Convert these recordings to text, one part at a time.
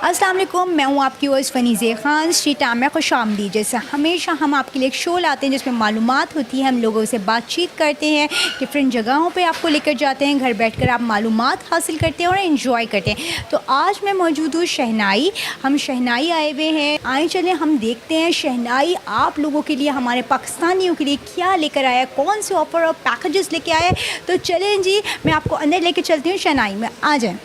अस्सलाम वालेकुम, मैं हूँ आपकी होस्ट फ़नीज़े ख़ान। स्ट्रीट टाइम में खुशामदीद। जैसे हमेशा हम आपके लिए एक शो लाते हैं जिसमें मालूमात होती है, हम लोगों से बातचीत करते हैं, डिफरेंट जगहों पे आपको लेकर जाते हैं, घर बैठकर आप मालूमात हासिल करते हैं और एंजॉय करते हैं। तो आज मैं मौजूद हूँ शहनाई। हम शहनाई आए हुए हैं। आए चलें हम देखते हैं शहनाई आप लोगों के लिए, हमारे पाकिस्तानियों के लिए क्या लेकर आया है, कौन से ऑफ़र और पैकेजेस लेके आया है। तो चलें जी, मैं आपको अंदर लेके चलती हूँ शहनाई में। आ जाएँ।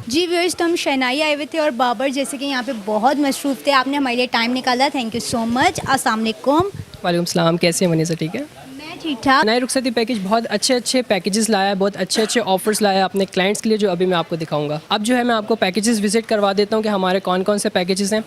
जी व्यूअर्स, तो हम शहनाई आए हुए थे और बाबर जैसे कि यहाँ पे बहुत मसरूफ़ थे। आपने हमारे लिए टाइम निकाला, थैंक यू सो मच। अस्सलाम वालेकुम। वालेकुम सलाम, कैसे हैं वनीसा? ठीक है। मैं ठीक ठाक। नए रुखसती पैकेज बहुत अच्छे पैकेजेस लाया है, बहुत अच्छे ऑफर्स लाया है अपने क्लाइंट्स के लिए, जो अभी मैं आपको दिखाऊंगा। अब जो है मैं आपको पैकेजेस विजिट करवा देता हूँ कि हमारे कौन कौन से पैकेजेस हैं।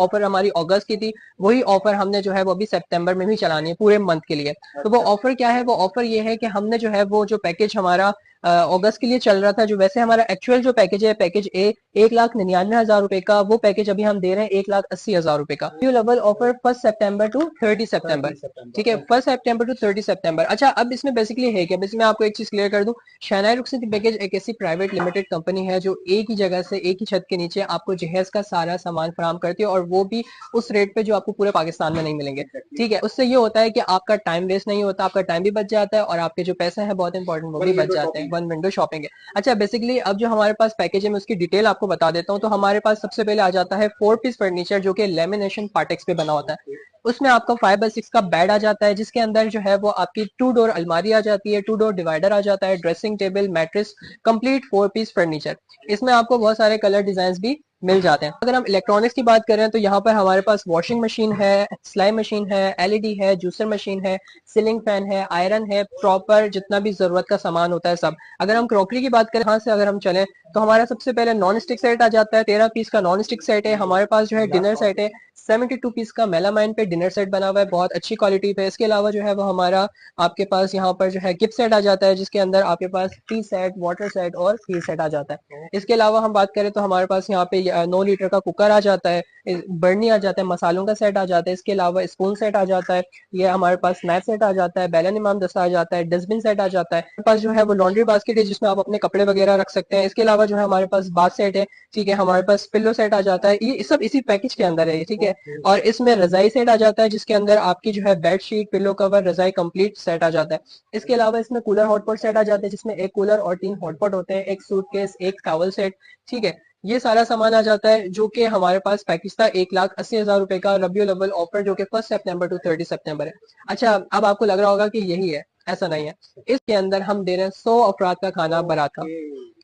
ऑफर हमारी अगस्त की थी, वही ऑफर हमने जो है वो अभी सितंबर में भी चलानी है पूरे मंथ के लिए। तो वो ऑफर क्या है? वो ऑफर ये है कि हमने जो है वो जो पैकेज हमारा अगस्त के लिए चल रहा था, जो वैसे हमारा एक्चुअल जो पैकेज है, पैकेज ए 1,99,000 रुपए का, वो पैकेज अभी हम दे रहे हैं 1,80,000 रुपए का। न्यू लेवल ऑफर 1 सितंबर टू 30 सितंबर। ठीक है, 1 सितंबर टू 30 सितंबर। अच्छा, अब इसमें बेसिकली है क्या? इसमें आपको एक चीज क्लियर कर दूं, शहनाई रुखसती पैकेज एक ऐसी प्राइवेट लिमिटेड कंपनी है जो एक ही जगह से, एक ही छत के नीचे आपको जहेज का सारा सामान फराहम करती है, और वो भी उस रेट पे जो आपको पूरे पाकिस्तान में नहीं मिलेंगे। ठीक है, उससे ये होता है कि आपका टाइम वेस्ट नहीं होता, आपका टाइम भी बच जाता है, और आपके जो पैसे हैं बहुत इंपॉर्टेंट वो भी बच जाते हैं। वन विंडो शॉपिंग है। अच्छा, बेसिकली अब जो हमारे पास पैकेज है मैं उसकी डिटेल आपको बता देता हूँ। तो हमारे पास सबसे पहले आ जाता है 4 पीस फर्नीचर, जो कि लेमिनेशन पार्टेक्स पे बना होता है। उसमें आपका 5x6 का बेड आ जाता है, जिसके अंदर जो है वो आपकी 2 डोर अलमारी आ जाती है, 2 डोर डिवाइडर आ जाता है, dressing table, mattress, complete 4 piece furniture. इसमें आपको बहुत सारे कलर डिजाइन भी मिल जाते हैं। अगर हम इलेक्ट्रॉनिक्स की बात करें तो यहाँ पर हमारे पास वॉशिंग मशीन है, सिलाई मशीन है, एलईडी है, जूसर मशीन है, सीलिंग फैन है, आयरन है, प्रॉपर जितना भी जरूरत का सामान होता है सब। अगर हम क्रॉकरी की बात करें, यहाँ से अगर हम चलें तो हमारा सबसे पहले नॉन स्टिक सेट आ जाता है, 13 पीस का नॉन स्टिक सेट है। हमारे पास जो है डिनर सेट है, 72 पीस का मेलामाइन पे डिनर सेट बना हुआ है, बहुत अच्छी क्वालिटी पे। इसके अलावा जो है वो हमारा आपके पास यहाँ पर जो है गिफ्ट सेट आ जाता है, जिसके अंदर आपके पास टी सेट, वाटर सेट और खीर सेट आ जाता है। इसके अलावा हम बात करें तो हमारे पास यहाँ पे 9 लीटर का कुकर आ जाता है, बर्नी आ जाता है, मसालों का सेट आ जाता है। इसके अलावा स्पून सेट आ जाता है, ये हमारे पास स्नैक सेट आ जाता है, बैलन इमाम दस्ता आ जाता है, डस्टबिन सेट आ जाता है। हमारे पास जो है वो लॉन्ड्री बास्केट है, जिसमें आप अपने कपड़े वगैरह रख सकते हैं। इसके अलावा जो है हमारे पास बाथ सेट है। ठीक है, हमारे पास पिल्लो सेट आ जाता है। ये सब इसी पैकेज के अंदर है। ठीक है, और इसमें रजाई सेट आ जाता है, जिसके अंदर आपकी जो है बेड शीट, पिल्लो कवर, रजाई कंप्लीट सेट आ जाता है। इसके अलावा इसमें कूलर हॉटपॉट सेट आ जाते हैं, जिसमें एक कूलर और 3 हॉटपॉट होते हैं, एक सूटकेस, एक टॉवल सेट। ठीक है, ये सारा सामान आ जाता है, जो कि हमारे पास पैकेज था 1,80,000 रुपए का, रबियुल अव्वल ऑफर, जो कि 1 सितंबर टू 30 सितंबर है। अच्छा, अब आपको लग रहा होगा कि यही है, ऐसा नहीं है। इसके अंदर हम दे रहे हैं 100 अफराद का खाना बरात का,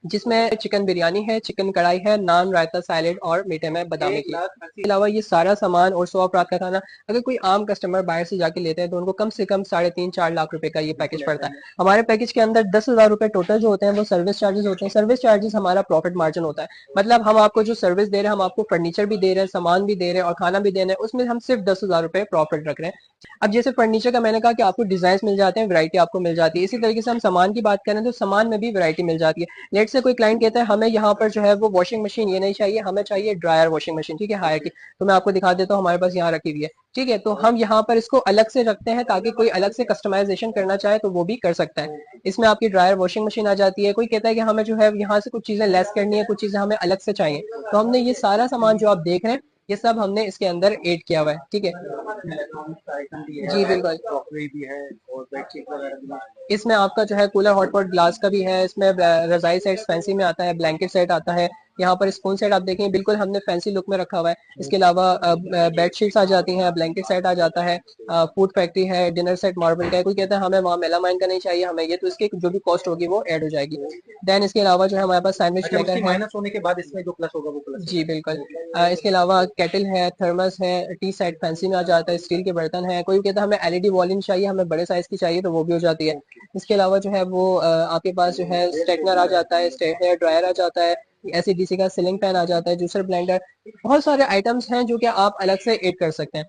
जिसमें चिकन बिरयानी है, चिकन कढ़ाई है, नान, रायता, सैलेड और मीठे में बादामी की। इसके अलावा ये सारा सामान और 100 अफराद का खाना अगर कोई आम कस्टमर बाहर से जाके लेते हैं तो उनको कम से कम 3.5-4 लाख रुपए का ये पैकेज पड़ता है। हमारे पैकेज के अंदर 10,000 रुपए टोटल जो होते हैं वो सर्विस चार्जेस होते हैं। सर्विस चार्जेस हमारा प्रॉफिट मार्जिन होता है। मतलब हम आपको जो सर्विस दे रहे हैं, हम आपको फर्नीचर भी दे रहे हैं, सामान भी दे रहे हैं और खाना भी दे रहे हैं, उसमें हम सिर्फ 10,000 रुपए प्रॉफिट रख रहे हैं। अब जैसे फर्नीचर का मैंने कहा कि आपको डिजाइन मिल जाते हैं, वैरायटी आपको मिल जाती है। इसी तरीके से हम सामान की बात करें तो सामान में भी वैरायटी मिल जाती है। लेट से कोई क्लाइंट कहता है हमें यहाँ पर जो है वो वॉशिंग मशीन ये नहीं चाहिए, हमें चाहिए ड्रायर वॉशिंग मशीन। ठीक है, हायर की, तो मैं आपको दिखा देता हूँ, हमारे पास यहाँ रखी हुई है। ठीक है, तो हम यहाँ पर इसको अलग से रखते हैं ताकि कोई अलग से कस्टमाइजेशन करना चाहे तो वो भी कर सकता है। इसमें आपकी ड्रायर वॉशिंग मशीन आ जाती है। कोई कहता है कि हमें जो है यहाँ से कुछ चीजें लेस करनी है, कुछ चीजें हमें अलग से चाहिए, तो हमने ये सारा सामान जो आप देख रहे हैं ये सब हमने इसके अंदर ऐड किया हुआ है। ठीक है जी, बिल्कुल। इसमें आपका जो है कूलर हॉटपॉट ग्लास का भी है, इसमें रजाई सेट फैंसी में आता है, ब्लैंकेट सेट आता है, यहाँ पर स्पून सेट आप देखें बिल्कुल हमने फैंसी लुक में रखा हुआ है। इसके अलावा बेड शीट्स आ जाती हैं, ब्लैंकेट सेट आ जाता है, फूड फैक्ट्री है, डिनर सेट मार्बल का है। कोई कहता है हमें वहाँ मेलामाइन का नहीं चाहिए हमें ये, तो इसकी जो भी कॉस्ट होगी वो ऐड हो जाएगी। देन इसके अलावा जो है हमारे पास सैंडविच मेकर है, माइनस होने के बाद इसमें जो प्लस होगा वो प्लस। जी बिल्कुल। इसके अलावा केटल है, थर्मस है, टी सेट फैंसी में आ जाता है, स्टील के बर्तन है। कोई कहता है हमें एलईडी वॉल्यूम चाहिए, हमें बड़े साइज की चाहिए, तो वो भी हो जाती है। इसके अलावा जो है वो आपके पास जो है स्ट्रेटनर आ जाता है, हेयर ड्रायर आ जाता है, एसीडीसी का सीलिंग फैन आ जाता है, जूसर ब्लेंडर, बहुत सारे आइटम्स हैं जो कि आप अलग से ऐड कर सकते हैं।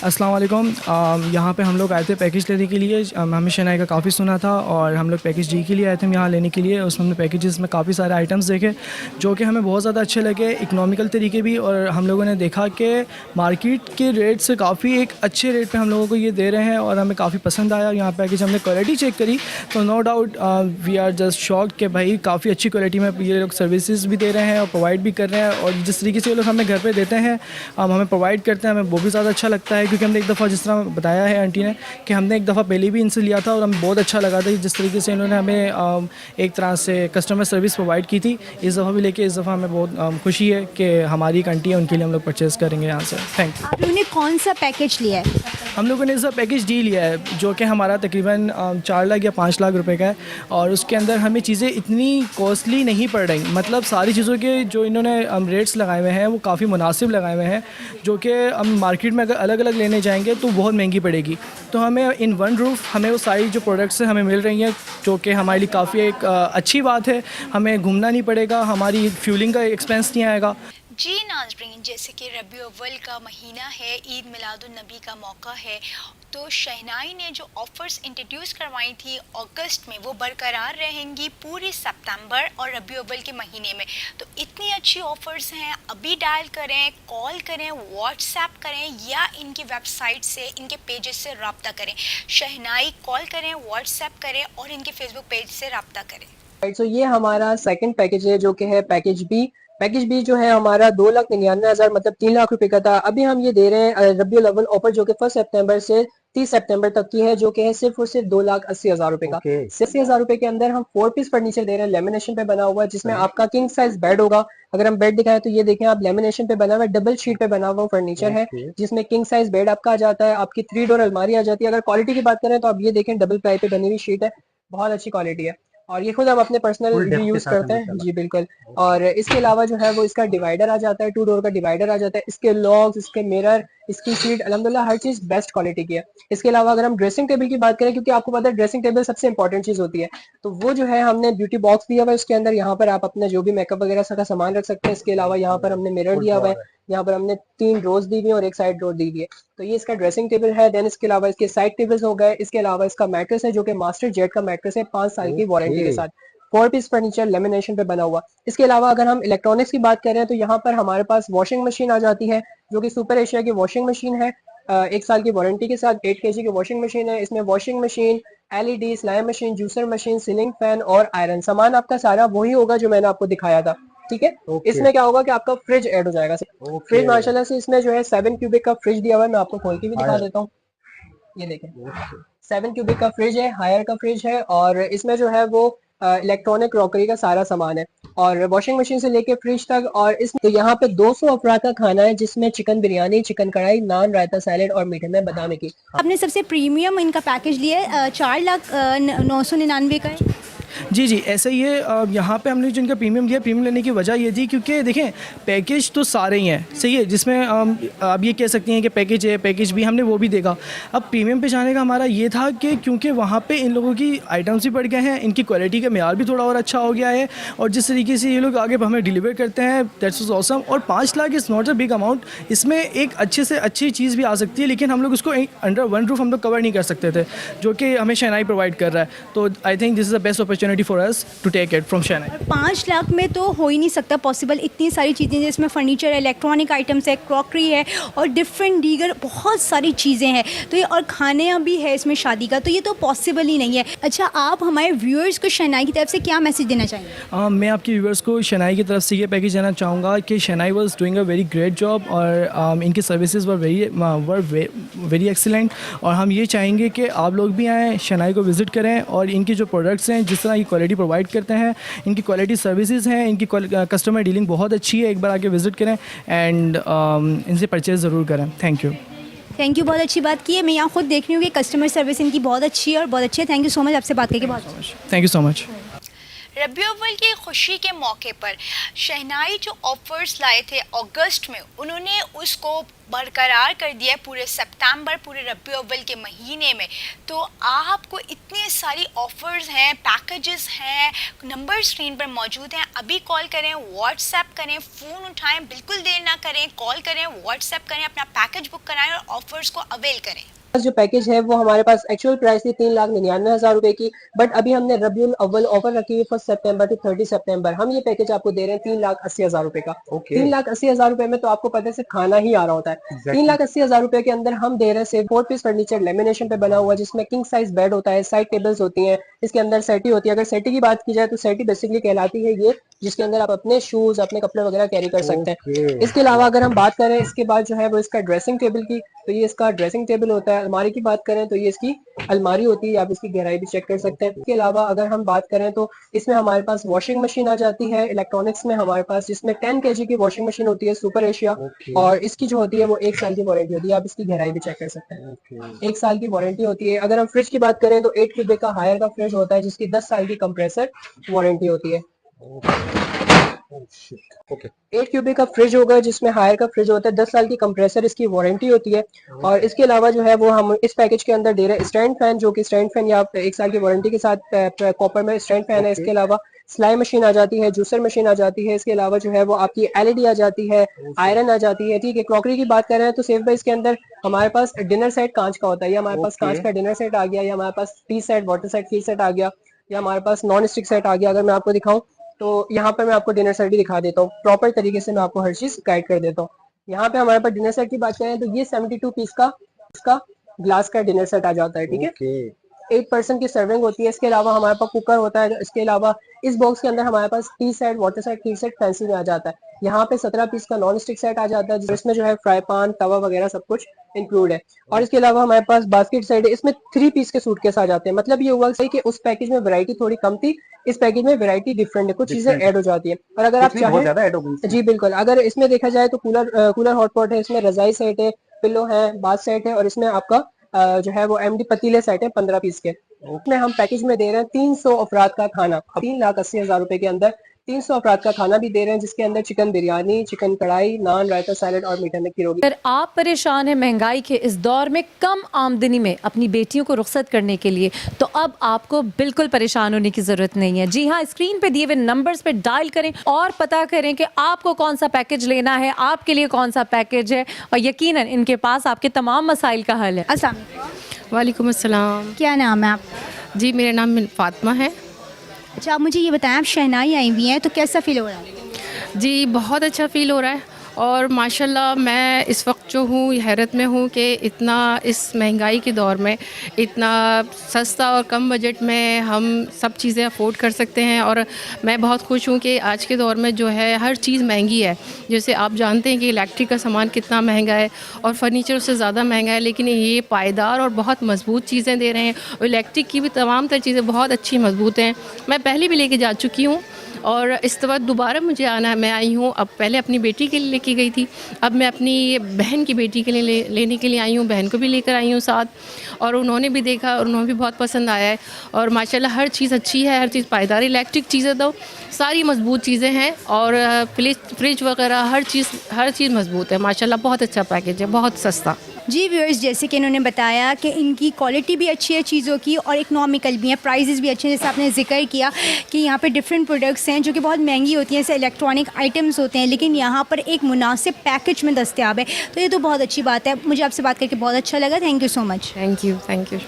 अस्सलाम वालेकुम। यहाँ पे हम लोग आए थे पैकेज लेने के लिए। हमें शनाई का काफ़ी सुना था और हम लोग पैकेज डी के लिए आए थे यहाँ लेने के लिए। उसमें हमने पैकेजेस में काफ़ी सारे आइटम्स देखे जो कि हमें बहुत ज़्यादा अच्छे लगे, इकोनॉमिकल तरीके भी। और हम लोगों ने देखा कि मार्केट के रेट से काफ़ी एक अच्छे रेट पे हम लोगों को ये दे रहे हैं और हमें काफ़ी पसंद आया यहाँ पैकेज। हमने क्वालिटी चेक करी तो no doubt we are just shocked कि भाई काफ़ी अच्छी क्वालिटी में ये लोग सर्विसेज भी दे रहे हैं और प्रोवाइड भी कर रहे हैं। और जिस तरीके से ये लोग हमें घर पर देते हैं, हमें प्रोवाइड करते हैं, हमें वो भी ज़्यादा अच्छा लगता है। क्योंकि हमने एक दफ़ा जिस तरह बताया है आंटी ने कि हमने एक दफ़ा पहले भी इनसे लिया था और हमें बहुत अच्छा लगा था जिस तरीके से इन्होंने हमें एक तरह से कस्टमर सर्विस प्रोवाइड की थी। इस दफ़ा भी लेके इस दफ़ा हमें बहुत खुशी है कि हमारी एक आंटी है, उनके लिए हम लोग परचेज़ करेंगे यहाँ से। Thank you. आप लोगों ने कौन सा पैकेज लिया है? हम लोगों ने इसका पैकेज डी लिया है जो कि हमारा तकरीबन 4 लाख या 5 लाख रुपए का है। और उसके अंदर हमें चीज़ें इतनी कॉस्टली नहीं पड़ रही, मतलब सारी चीज़ों के जो इन्होंने रेट्स लगाए हुए हैं वो काफ़ी मुनासिब लगाए हुए हैं, जो कि हम मार्केट में अगर अलग अलग लेने जाएंगे तो बहुत महंगी पड़ेगी। तो हमें इन वन रूफ हमें वो सारी जो प्रोडक्ट्स हमें मिल रही हैं जो कि हमारे लिए काफ़ी एक अच्छी बात है। हमें घूमना नहीं पड़ेगा, हमारी फ्यूलिंग का एक्सपेंस नहीं आएगा। जी नाज़रीन, जैसे कि रबी अव्वल का महीना है, ईद मिलादुन नबी का मौका है, तो शहनाई ने जो ऑफ़र्स इंट्रोड्यूस करवाई थी अगस्त में वो बरकरार रहेंगी पूरी सितंबर और रबी अव्वल के महीने में। तो इतनी अच्छी ऑफ़र्स हैं, अभी डायल करें, कॉल करें, व्हाट्सएप करें या इनकी वेबसाइट से, इनके पेजेस से रब्ता करें। शहनाई कॉल करें, व्हाट्सएप करें और इनके फेसबुक पेज से रब्ता करें। तो ये हमारा सेकंड पैकेज है जो कि है पैकेज बी। पैकेज बी जो है हमारा 2,99,000 मतलब 3 लाख रुपए का था। अभी हम ये दे रहे हैं रबीउल अव्वल ऑफर जो कि 1 सितंबर से 30 सितंबर तक की है, जो कि है सिर्फ और सिर्फ 2,80,000 रुपए का। 80,000 रुपए के अंदर हम 4 पीस फर्नीचर दे रहे हैं, लेमिनेशन पे बना हुआ है, जिसमें आपका किंग साइज बेड होगा। अगर हम बेड दिखाएं तो ये देखें आप, लेमिनेशन पे बना हुआ है, डबल शीट पे बना हुआ फर्नीचर है, जिसमें किंग साइज बेड आपका आ जाता है, आपकी 3 डोर अलमारी आ जाती है। अगर क्वालिटी की बात करें तो आप ये देखें, डबल प्लाई पे बनी हुई शीट है, बहुत अच्छी क्वालिटी है और ये खुद हम अपने पर्सनल भी यूज करते हैं। जी बिल्कुल। और इसके अलावा जो है वो इसका डिवाइडर आ जाता है, 2 डोर का डिवाइडर आ जाता है, इसके लॉक्स, इसके मिरर, इसकी सीट, अल्हम्दुलिल्लाह हर चीज बेस्ट क्वालिटी की है। इसके अलावा अगर हम ड्रेसिंग टेबल की बात करें, क्योंकि आपको पता है ड्रेसिंग टेबल सबसे इंपॉर्टेंट चीज होती है, तो वो जो है हमने ब्यूटी बॉक्स दिया हुआ है उसके अंदर। यहाँ पर आप अपना जो भी मेकअप वगैरह का सामान रख सकते हैं। इसके अलावा यहाँ पर हमने मिरर दिया हुआ है, यहाँ पर हमने 3 ड्रॉर्स दी हुई है और एक साइड ड्रॉर दी हुई है। तो ये इसका ड्रेसिंग टेबल है। देन इसके अलावा इसके साइड टेबल्स हो गए। इसके अलावा इसका मैट्रेस है जो कि मास्टर जेट का मैट्रेस है, 5 साल की वारंटी के साथ, 4 पीस फर्नीचर लेमिनेशन पे बना हुआ। इसके अलावा अगर हम इलेक्ट्रॉनिक्स की बात करें तो यहाँ पर हमारे पास वॉशिंग मशीन आ जाती है जो कि सुपर एशिया की वॉशिंग मशीन है, 1 साल की वारंटी के साथ, 8 kg की वॉशिंग मशीन है। इसमें washing machine, LED, slime machine, juicer machine, ceiling fan और आयरन, सामान आपका सारा वही होगा जो मैंने आपको दिखाया था। ठीक है। इसमें क्या होगा कि आपका फ्रिज ऐड हो जाएगा। फ्रिज माशाल्लाह से इसमें जो है 7 क्यूबिक का फ्रिज दिया हुआ है, मैं आपको खोल के भी दिखा देता हूँ। ये देखें 7 क्यूबिक का फ्रिज है, हायर का फ्रिज है और इसमें जो है वो इलेक्ट्रॉनिक क्रॉकरी का सारा सामान है और वॉशिंग मशीन से लेके फ्रिज तक। और इसमें तो यहाँ पे 200 अफराद का खाना है, जिसमें चिकन बिरयानी, चिकन कढ़ाई, नान, रायता, सैलेड और मीठे में बादाम की। आपने सबसे प्रीमियम इनका पैकेज लिया है, 4,09,99 का है। जी जी, ऐसा ही है। यहाँ पे हमने जो इनका प्रीमियम लिया, प्रीमियम लेने की वजह ये थी क्योंकि देखें पैकेज तो सारे ही हैं, सही है, जिसमें आप ये कह सकती हैं कि पैकेज है, पैकेज भी हमने वो भी देखा। अब प्रीमियम पे जाने का हमारा ये था कि क्योंकि वहाँ पे इन लोगों की आइटम्स भी बढ़ गए हैं, इनकी क्वालिटी का मेयार भी थोड़ा और अच्छा हो गया है और जिस तरीके से ये लोग आगे हमें डिलीवर करते हैं, दैट्स वाज ऑसम। और 5 lakh is not a big amount, इसमें एक अच्छे से अच्छी चीज़ भी आ सकती है, लेकिन हम लोग उसको अंडर वन रूफ हम लोग कवर नहीं कर सकते थे, जो कि हमें शहनाई प्रोवाइड कर रहा है। तो I think this is the best opportunity opportunity for us to take it from Shehnai. 5 lakh में तो हो ही नहीं सकता पॉसिबल, इतनी सारी चीज़ें जिसमें फर्नीचर, इलेक्ट्रॉनिक आइटम्स है, क्रॉकरी है और डिफरेंट दीगर बहुत सारी चीज़ें हैं, तो ये और खाने भी है इसमें शादी का, तो ये तो पॉसिबल ही नहीं है। अच्छा, आप हमारे व्यूअर्स को शहनाई की तरफ से क्या मैसेज देना चाहेंगे? मैं आपके व्यूअर्स को शहनाई की तरफ से ये पैकेज देना चाहूँगा कि Shehnai was doing a very great job और इनकी सर्विसेज वर वेरी एक्सीलेंट, और हम ये चाहेंगे कि आप लोग भी आएँ, शहनाई को विज़िट करें और इनकी जो प्रोडक्ट्स हैं, जिस तरह की क्वालिटी प्रोवाइड करते हैं, इनकी क्वालिटी सर्विसेज हैं, इनकी कस्टमर डीलिंग बहुत अच्छी है, एक बार आके विज़िट करें एंड इनसे परचेज़ ज़रूर करें। Thank you. थैंक यू, बहुत अच्छी बात की है। मैं यहाँ खुद देख रही हूँ कि कस्टमर सर्विस इनकी बहुत अच्छी है और बहुत अच्छी है। थैंक यू सो मच, आपसे बात करके बहुत थैंक यू सो मच। रबी अव्वल की खुशी के मौके पर शहनाई जो ऑफर्स लाए थे अगस्त में, उन्होंने उसको बरकरार कर दिया है पूरे सितंबर, पूरे रबी अव्वल के महीने में। तो आपको इतने सारी ऑफर्स हैं, पैकेजेस हैं, नंबर स्क्रीन पर मौजूद हैं। अभी कॉल करें, व्हाट्सएप करें, फ़ोन उठाएं, बिल्कुल देर ना करें, कॉल करें, व्हाट्सएप करें, अपना पैकेज बुक कराएं और ऑफर्स को अवेल करें। जो पैकेज है वो हमारे पास एक्चुअल प्राइस थी 3,99,000 रुपए की, बट अभी हमने रबीउल अव्वल ऑफर रखी है 1 सितंबर टू 30 सितंबर। हम ये पैकेज आपको दे रहे हैं 3,80,000 रुपए का। 3,80,000 रुपए में तो आपको पता है सिर्फ खाना ही आ रहा होता है। 3,80,000 रुपए के अंदर हम दे रहे हैं सिर्फ 4 पीस फर्नीचर लेमिनेशन पे बना हुआ, जिसमें किंग साइज बेड होता है, साइड टेबल्स होती हैं, इसके अंदर सेटी होती है। अगर सेटी की बात की जाए तो सेटी बेसिकली कहलाती है ये जिसके अंदर आप अपने शूज, अपने कपड़े वगैरह कैरी कर सकते हैं। इसके अलावा अगर हम बात करें इसके बाद जो है वो इसका ड्रेसिंग टेबल की, तो ये इसका ड्रेसिंग टेबल होता है। अलमारी की बात करें तो ये इसकी अलमारी होती है, आप इसकी गहराई भी चेक कर सकते हैं। इसके अलावा अगर हम बात करें तो इसमें हमारे पास वॉशिंग मशीन आ जाती है इलेक्ट्रॉनिक्स में हमारे पास, जिसमें 10 kg की वॉशिंग मशीन होती है सुपर एशिया, और इसकी जो होती है वो 1 साल की वारंटी होती है। आप इसकी गहराई भी चेक कर सकते हैं, 1 साल की वारंटी होती है। अगर हम फ्रिज की बात करें तो 8 क्यूबिक का हायर का फ्रिज होता है, जिसकी 10 साल की कंप्रेसर वारंटी होती है। 8 क्यूबिक का फ्रिज होगा जिसमें हायर का फ्रिज होता है, 10 साल की कंप्रेसर इसकी वारंटी होती है। और इसके अलावा जो है वो हम इस पैकेज के अंदर दे रहे हैं स्टैंड फैन, जो कि स्टैंड फैन या 1 साल की वारंटी के साथ कॉपर में स्टैंड फैन है। इसके अलावा सिलाई मशीन आ जाती है, जूसर मशीन आ जाती है। इसके अलावा जो है वो आपकी LED आ जाती है, आयरन आ जाती है। ठीक है, क्रॉकरी की बात करें तो सेफ भाई इसके अंदर हमारे पास डिनर सेट कांच का होता है, या हमारे पास कांच का डिनर सेट आ गया, या हमारे पास tea set, water set, feed set आ गया, या हमारे पास नॉन स्टिक सेट आ गया। अगर मैं आपको दिखाऊं तो यहाँ पर मैं आपको डिनर सेट भी दिखा देता हूँ, प्रॉपर तरीके से मैं आपको हर चीज गाइड कर देता हूँ। यहाँ पे हमारे पास डिनर सेट की बात करें तो ये 72 पीस का इसका ग्लास का डिनर सेट आ जाता है। ठीक है, 8 पर्सन की सर्विंग होती है। इसके अलावा हमारे पास कुकर होता है। इसके अलावा इस बॉक्स के अंदर हमारे पास tea set, water set, feed set fancy में आ जाता है। यहाँ पे 17 पीस का नॉन स्टिक सेट आ जाता है, जिसमें जो है फ्राई पैन, तवा वगैरह सब कुछ इंक्लूड है। और इसके अलावा हमारे पास बास्केट सेट है, इसमें 3 पीस के सूटकेस आ जाते हैं। मतलब ये हुआ कि उस पैकेज में वैरायटी थोड़ी कम थी, इस पैकेज में वैरायटी डिफरेंट है, कुछ चीजें ऐड हो जाती है। और अगर आप चाहें, जी बिल्कुल, अगर इसमें देखा जाए तो कूलर हॉटपॉट है, इसमें रजाई सेट है, पिलो है, बाथ सेट है, और इसमें आपका जो है वो MD पतीले सेट है 15 पीस के। उसमें हम पैकेज में दे रहे हैं 300 अफराद का खाना, 3,80,000 रुपए के अंदर 300 अफराद का खाना भी दे रहे हैं, जिसके अंदर चिकन बिरयानी, चिकन कढ़ाई, नान, रायता, सैलेड और मीठा में खीर होगी। अगर आप परेशान हैं महंगाई के इस दौर में कम आमदनी में अपनी बेटियों को रुखसत करने के लिए, तो अब आपको बिल्कुल परेशान होने की ज़रूरत नहीं है। जी हाँ, स्क्रीन पे दिए हुए नंबर्स पे डायल करें और पता करें कि आपको कौन सा पैकेज लेना है, आपके लिए कौन सा पैकेज है, और यकीनन इनके पास आपके तमाम मसाइल का हल है। अस्सलाम, वालेकुम अस्सलाम। क्या नाम है आप? जी, मेरा नाम फातिमा है। अच्छा, आप मुझे ये बताएं, आप शहनाई आई हुई हैं तो कैसा फील हो रहा है? जी, बहुत अच्छा फ़ील हो रहा है, और माशाल्लाह मैं इस वक्त जो हूँ हैरत में हूँ कि इतना इस महंगाई के दौर में इतना सस्ता और कम बजट में हम सब चीज़ें अफोर्ड कर सकते हैं। और मैं बहुत खुश हूँ कि आज के दौर में जो है हर चीज़ महंगी है। जैसे आप जानते हैं कि इलेक्ट्रिक का सामान कितना महंगा है और फर्नीचर उससे ज़्यादा महंगा है, लेकिन ये पायदार और बहुत मजबूत चीज़ें दे रहे हैं। और इलेक्ट्रिक की भी तमाम तर चीज़ें बहुत अच्छी मजबूत हैं। मैं पहले भी लेके जा चुकी हूँ और इस दफ़ा दोबारा मुझे आना है। मैं आई हूँ, अब पहले अपनी बेटी के लिए लेके गई थी, अब मैं अपनी बहन की बेटी के लिए लेने के लिए आई हूँ। बहन को भी लेकर आई हूँ साथ, और उन्होंने भी देखा और उन्होंने भी बहुत पसंद आया है। और माशाल्लाह हर चीज़ अच्छी है, हर चीज़ पायदार। इलेक्ट्रिक चीज़ें तो सारी मजबूत चीज़ें हैं, और फ्रिज वगैरह हर चीज़ मजबूत है। माशाल्लाह बहुत अच्छा पैकेज है, बहुत सस्ता। जी व्यूअर्स, जैसे कि इन्होंने बताया कि इनकी क्वालिटी भी अच्छी है चीज़ों की और इकोनॉमिकल भी है, प्राइसेस भी अच्छे हैं। जैसे आपने जिक्र किया कि यहाँ पे डिफरेंट प्रोडक्ट्स हैं जो कि बहुत महंगी होती हैं, जैसे इलेक्ट्रॉनिक आइटम्स होते हैं, लेकिन यहाँ पर एक मुनासिब पैकेज में दस्तयाब है, तो ये तो बहुत अच्छी बात है। मुझे आपसे बात करके बहुत अच्छा लगा। Thank you so much. Thank you, thank you.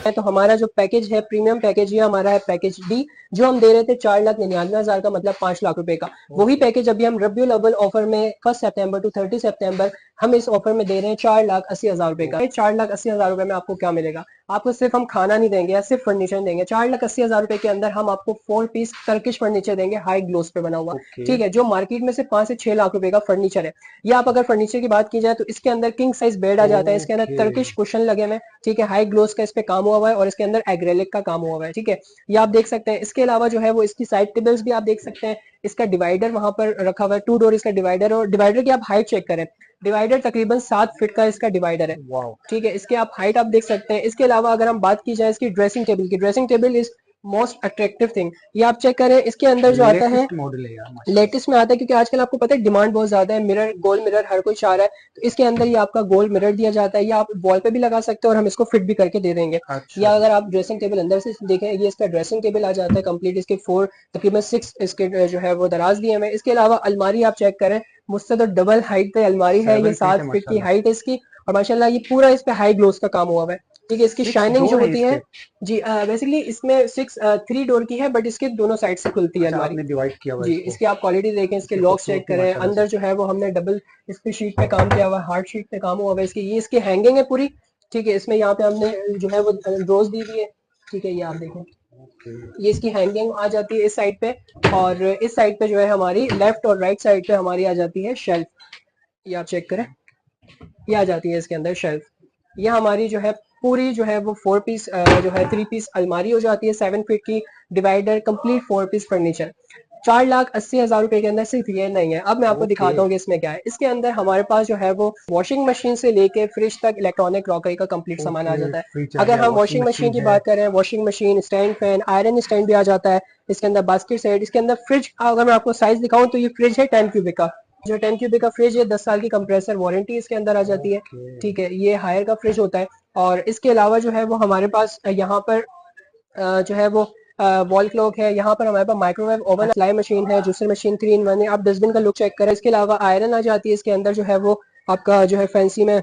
तो हमारा जो पैकेज है, प्रीमियम पैकेज, ये हमारा है पैकेज डी, जो हम दे रहे थे 4,99,000 का, मतलब 5 लाख रुपए का। वही पैकेज अभी हम रबियुल अव्वल ऑफर में 1 सितंबर टू 30 सितंबर हम इस ऑफर में दे रहे हैं 4,80,000 रुपए का। 4,80,000 रुपए में आपको क्या मिलेगा? आपको सिर्फ हम खाना नहीं देंगे या सिर्फ फर्नीचर देंगे। 4,80,000 रुपए के अंदर हम आपको 4 पीस टर्किश फर्नीचर देंगे, हाई ग्लोस पे बना हुआ, ठीक है, जो मार्केट में से 5 से 6 लाख रुपए का फर्नीचर है। या आप अगर फर्नीचर की बात की जाए तो इसके अंदर किंग साइज बेड आ जाता है, इसके अंदर टर्किश कुशन लगे हुए, ठीक है, हाई ग्लोस का इस पे काम हुआ हुआ है और इसके अंदर एग्रेलिक का काम हुआ हुआ है, ठीक है, ये आप देख सकते हैं। इसके अलावा जो है वो इसकी साइड टेबल्स भी आप देख सकते हैं। इसका डिवाइडर वहां पर रखा हुआ है, 2 डोर इसका डिवाइडर, और डिवाइडर की आप हाइट चेक करें, डिवाइडर तकरीबन 7 फीट का इसका डिवाइडर है, ठीक है, इसके आप हाइट आप देख सकते हैं। इसके अलावा अगर हम बात की जाए इसकी ड्रेसिंग टेबल की, dressing table is most attractive thing, ये आप चेक करें। इसके अंदर जो आता है मॉडल है यार, लेटेस्ट में आता है, क्योंकि आजकल आपको पता है डिमांड बहुत ज्यादा है, मिरर, गोल मिरर हर कोई चाह रहा है, तो इसके अंदर ये आपका गोल मिरर दिया जाता है। या आप वॉल पे भी लगा सकते हैं और हम इसको फिट भी करके दे देंगे। अच्छा। या अगर आप ड्रेसिंग टेबल अंदर से देखें, ये इसका ड्रेसिंग टेबल आ जाता है कंप्लीट, इसके 4 तकरीबन 6 इसके जो है वो दराज दिए हैं। इसके अलावा अलमारी आप चेक करें, मुझसे तो डबल हाइट पे अलमारी है, ये 7 फीट की हाइट है इसकी, और माशाल्लाह ये पूरा इस पे हाई ग्लोस का काम हुआ हुआ है, ठीक है। इसकी शाइनिंग जो होती है जी, बेसिकली इसमें 3 डोर की है, बट इसके दोनों साइड से खुलती है अलमारी, आपने डिवाइड किया हुआ जी। है इसकी आप क्वालिटी देखें, इसके लॉक चेक करें, अंदर जो है वो हमने डबल इस पे शीट पे काम किया हुआ है, हार्ड शीट पे काम हुआ हुआ है इसकी। ये इसकी हैंगिंग है पूरी, ठीक है, इसमें यहाँ पे हमने जो है वो रोज दी हुई है, ठीक है, ये आप देखें, ये इसकी हैंगिंग आ जाती है इस साइड पे, और इस साइड पे जो है हमारी लेफ्ट और राइट साइड पे हमारी आ जाती है शेल्फ, ये आप चेक करें, ये आ जाती है इसके अंदर शेल्फ। ये हमारी जो है पूरी जो है वो 4 पीस जो है 3 पीस अलमारी हो जाती है, 7 फीट की, डिवाइडर, कंप्लीट 4 पीस फर्नीचर। 4,80,000 रुपए के अंदर सिर्फ ये नहीं है। अब मैं आपको दिखाता हूँ कि इसमें क्या है। इसके अंदर हमारे पास जो है वो वॉशिंग मशीन से लेके फ्रिज तक इलेक्ट्रॉनिक क्रॉकरी का कंप्लीट सामान आ जाता है। अगर हम वॉशिंग मशीन की बात करें, washing machine, stand fan, iron stand भी आ जाता है इसके अंदर, बास्केट सेट। इसके अंदर फ्रिज, अगर मैं आपको साइज दिखाऊं तो ये फ्रिज है 10 क्यूबिक का, जो 10 क्यूबिक का फ्रिज है, 10 साल की कंप्रेसर वारंटी इसके अंदर आ जाती है, ठीक है, ये हायर का फ्रिज होता है। और इसके अलावा जो है वो हमारे पास यहाँ पर जो है वो वॉल क्लॉक है, यहाँ पर हमारे पास माइक्रोवेव ओवन, सिलाई मशीन है, जूसर मशीन 3 in 1 है। आप डस्टबिन का लुक चेक करें। इसके अलावा आयरन आ जाती है इसके अंदर, जो है वो आपका जो है फैंसी में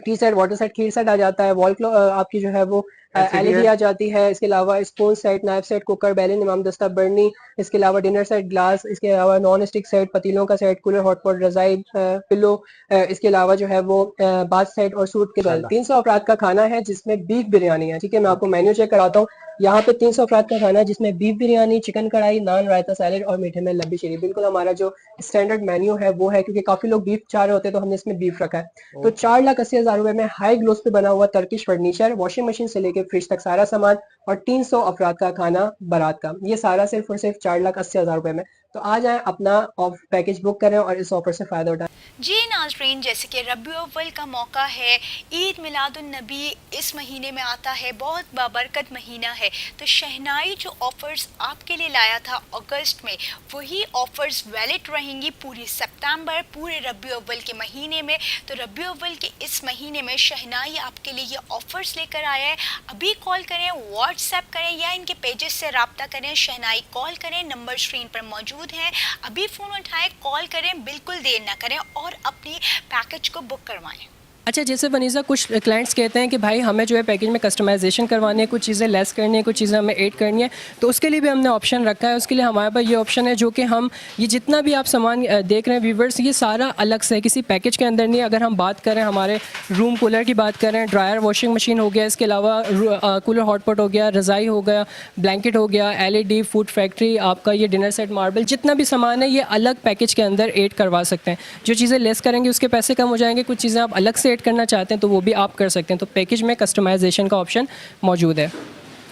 टी सेट, वाटर सेट, खीर सेट आ जाता है। वॉल क्लॉक आपकी जो है वो एलईडी आ जाती है। इसके अलावा spoon set, knife set, cooker, बैलन, इमाम दस्ता, बर्नी, इसके अलावा डिनर सेट, ग्लास, इसके अलावा नॉन स्टिक सेट, पतीलों का सेट, कूलर, हॉटपॉट, रजाई, पिलो, इसके अलावा जो है वो बाथ सेट और सूट के साथ 300 अफराद का खाना है जिसमें बीफ बिरयानी है, ठीक है। मैं आपको मेन्यू चेक कराता हूँ। यहाँ पे 300 अफराद का खाना है जिसमें बीफ बिरयानी, चिकन कढ़ाई, नान, रायता, सैलेड और मीठे में लंबी शीरी। बिल्कुल हमारा जो स्टैंडर्ड मेन्यू है वो है, क्योंकि काफी लोग बीफ चाह रहे होते हैं तो हमने इसमें बीफ रखा है। तो 4,80,000 रुपए में हाई ग्लोस पे बना हुआ टर्किश फर्नीचर, वॉशिंग मशीन से लेके फ्रिज तक सारा सामान, और 300 अफराद का खाना बारात का, ये सारा सिर्फ और सिर्फ 4,80,000 रुपए में। तो आ जाए अपना पैकेज बुक करें और इस ऑफर से फायदा उठाएं। जी नाज़रीन, जैसे कि रबियुल अव्वल का मौका है, ईद मिलादुन नबी इस महीने में आता है, बहुत बाबरकत महीना है, तो शहनाई जो ऑफ़र्स आपके लिए लाया था अगस्त में, वही ऑफ़र्स वैलिड रहेंगी पूरी सितंबर, पूरे रबियुल अव्वल के महीने में। तो रबियुल अव्वल के इस महीने में शहनाई आपके लिए ये ऑफ़र्स लेकर आया है। अभी कॉल करें, व्हाट्सएप करें या इनके पेजेस से रब्ता करें, शहनाई कॉल करें, नंबर स्क्रीन पर मौजूद है। अभी फ़ोन उठाएं, कॉल करें, बिल्कुल देर ना करें और अपनी पैकेज को बुक करवाएं। अच्छा, जैसे वनीज़ा, कुछ क्लाइंट्स कहते हैं कि भाई हमें जो है पैकेज में कस्टमाइजेशन करवानी है, कुछ चीज़ें लेस करनी है, कुछ चीज़ें हमें ऐड करनी है, तो उसके लिए भी हमने ऑप्शन रखा है। उसके लिए हमारे पास ये ऑप्शन है जो कि हम ये जितना भी आप सामान देख रहे हैं व्यूवर्स, ये सारा अलग से किसी पैकेज के अंदर नहीं है। अगर हम बात करें हमारे रूम कूलर की बात करें, ड्रायर, वॉशिंग मशीन हो गया, इसके अलावा कूलर, हॉटपॉट हो गया, रज़ाई हो गया, ब्लैंकेट हो गया, LED, फूड फैक्ट्री, आपका ये डिनर सेट, मार्बल, जितना भी सामान है ये अलग पैकेज के अंदर ऐड करवा सकते हैं। जो चीज़ें लेस करेंगे उसके पैसे कम हो जाएंगे, कुछ चीज़ें आप अलग से ऐड करना चाहते हैं तो वो भी आप कर सकते हैं। तो पैकेज में कस्टमाइजेशन का ऑप्शन मौजूद है।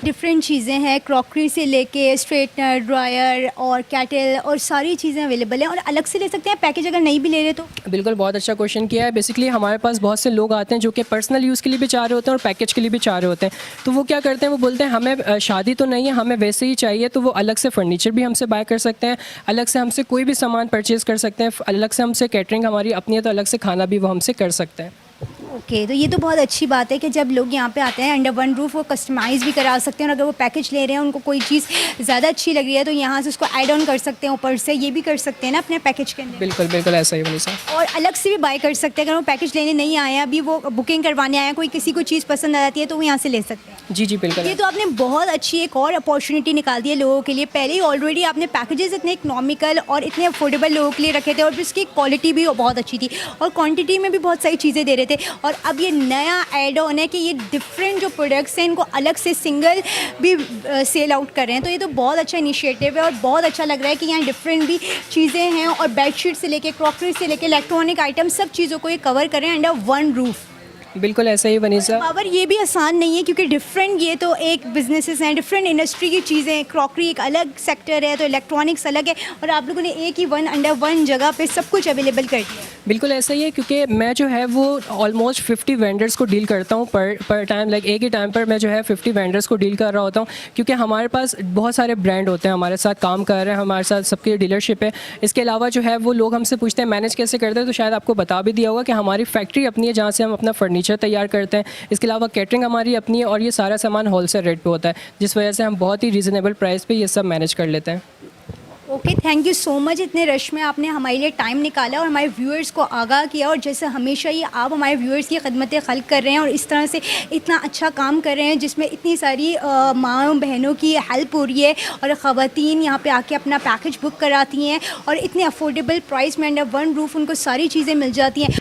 डिफरेंट चीज़ें हैं, क्रॉकरी से लेके स्ट्रेटनर, ड्रायर और कैटल, और सारी चीज़ें अवेलेबल हैं। और अलग से ले सकते हैं पैकेज अगर नहीं भी ले रहे तो? बिल्कुल, बहुत अच्छा क्वेश्चन किया है। बेसिकली हमारे पास बहुत से लोग आते हैं जो कि पर्सनल यूज़ के लिए भी चाह रहे होते हैं और पैकेज के लिए भी चाह रहे होते हैं। तो वो क्या करते हैं, वो बोलते हैं हमें शादी तो नहीं है, हमें वैसे ही चाहिए, तो वो अलग से फर्नीचर भी हमसे बाय कर सकते हैं, अलग से हमसे कोई भी सामान परचेज़ कर सकते हैं, अलग से हमसे कैटरिंग हमारी अपनी है तो अलग से खाना भी वो हमसे कर सकते हैं। ओके, तो ये तो बहुत अच्छी बात है कि जब लोग यहाँ पे आते हैं अंडर वन रूफ वो कस्टमाइज़ भी करा सकते हैं, और अगर वो पैकेज ले रहे हैं उनको कोई चीज़ ज़्यादा अच्छी लग रही है तो यहाँ से उसको ऐड ऑन कर सकते हैं, ऊपर से ये भी कर सकते हैं ना अपने पैकेज के अंदर। बिल्कुल बिल्कुल ऐसा ही वनीसा। और अलग से भी बाय कर सकते हैं, अगर वो पैकेज लेने नहीं आए हैं, अभी वो बुकिंग करवाने आए हैं, कोई किसी को चीज़ पसंद आ जाती है तो वो यहाँ से ले सकते हैं। जी जी बिल्कुल। ये तो आपने बहुत अच्छी एक और अपॉर्चुनिटी निकाल दी है लोगों के लिए। पहले ही ऑलरेडी आपने पैकेजेस इतने इकोनॉमिकल और इतने अफोर्डेबल लोगों के लिए रखे थे, और इसकी क्वालिटी भी बहुत अच्छी थी और क्वांटिटी में भी बहुत सारी चीज़ें दे रहे थे। और अब ये नया ऐड ऑन है कि ये डिफरेंट जो प्रोडक्ट्स हैं इनको अलग से सिंगल भी सेल आउट कर रहे हैं, तो ये तो बहुत अच्छा इनिशिएटिव है और बहुत अच्छा लग रहा है कि यहाँ डिफरेंट भी चीज़ें हैं, और बेडशीट से लेके क्रॉकरी से लेके इलेक्ट्रॉनिक आइटम सब चीज़ों को ये कवर कर रहे हैं अंडर वन रूफ। बिल्कुल ऐसा ही वनीसा। पावर ये भी आसान नहीं है क्योंकि डिफरेंट ये तो एक बिजनेसेस हैं, डिफरेंट इंडस्ट्री की चीज़ें, क्रॉकरी एक अलग सेक्टर है तो इलेक्ट्रॉनिक्स अलग है, और आप लोगों ने एक ही अंडर वन जगह पे सब कुछ अवेलेबल कर दिया है। बिल्कुल ऐसा ही है, क्योंकि मैं जो है वो ऑलमोस्ट 50 वेंडर्स को डील करता हूँ पर टाइम, लाइक एक ही टाइम पर मैं जो है 50 वेंडर्स को डील कर रहा होता हूँ, क्योंकि हमारे पास बहुत सारे ब्रांड होते हैं हमारे साथ काम कर रहे हैं, हमारे साथ सबकी डीलरशिप है। इसके अलावा जो है वो लोग हमसे पूछते हैं मैनेज कैसे करते हैं, तो शायद आपको बता भी दिया होगा कि हमारी फैक्ट्री अपनी है जहाँ से हम अपना फर्नीचर तैयार करते हैं। इसके अलावा कैटरिंग हमारी अपनी है, और ये सारा सामान होलसेल रेट पे होता है, जिस वजह से हम बहुत ही रीज़नेबल प्राइस पे ये सब मैनेज कर लेते हैं। Okay, thank you so much. इतने रश में आपने हमारे लिए टाइम निकाला और हमारे व्यूअर्स को आगाह किया, और जैसे हमेशा ही आप हमारे व्यूअर्स की खिदमत खल्क कर रहे हैं और इस तरह से इतना अच्छा काम कर रहे हैं जिसमें इतनी सारी माँ बहनों की हेल्प हो रही है, और ख़वातीन यहाँ पे आके अपना पैकेज बुक कराती हैं और इतने अफोर्डेबल प्राइस में अंडर वन रूफ उनको सारी चीज़ें मिल जाती हैं।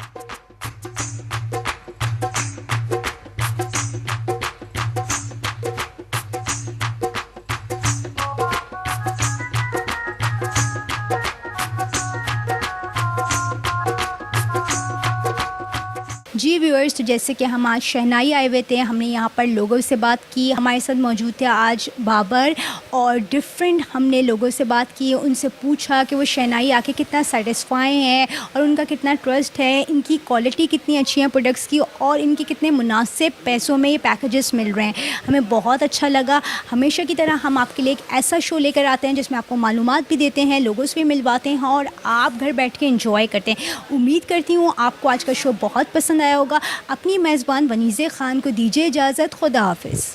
जी व्यूअर्स, तो जैसे कि हम आज शहनाई आए हुए थे, हमने यहाँ पर लोगों से बात की। हमारे साथ मौजूद थे आज बाबर, और डिफरेंट हमने लोगों से बात की, उनसे पूछा कि वो शहनाई आके कितना सेटिस्फाई हैं और उनका कितना ट्रस्ट है, इनकी क्वालिटी कितनी अच्छी है प्रोडक्ट्स की, और इनके कितने मुनासिब पैसों में ये पैकेजेस मिल रहे हैं। हमें बहुत अच्छा लगा। हमेशा की तरह हम आपके लिए एक ऐसा शो लेकर आते हैं जिसमें आपको मालूमात भी देते हैं, लोगों से भी मिलवाते हैं और आप घर बैठ के इंजॉय करते हैं। उम्मीद करती हूँ आपको आज का शो बहुत पसंद आया होगा। अपनी मेज़बान वनीज़े ख़ान को दीजिए इजाज़त। खुदा हाफ़िज़।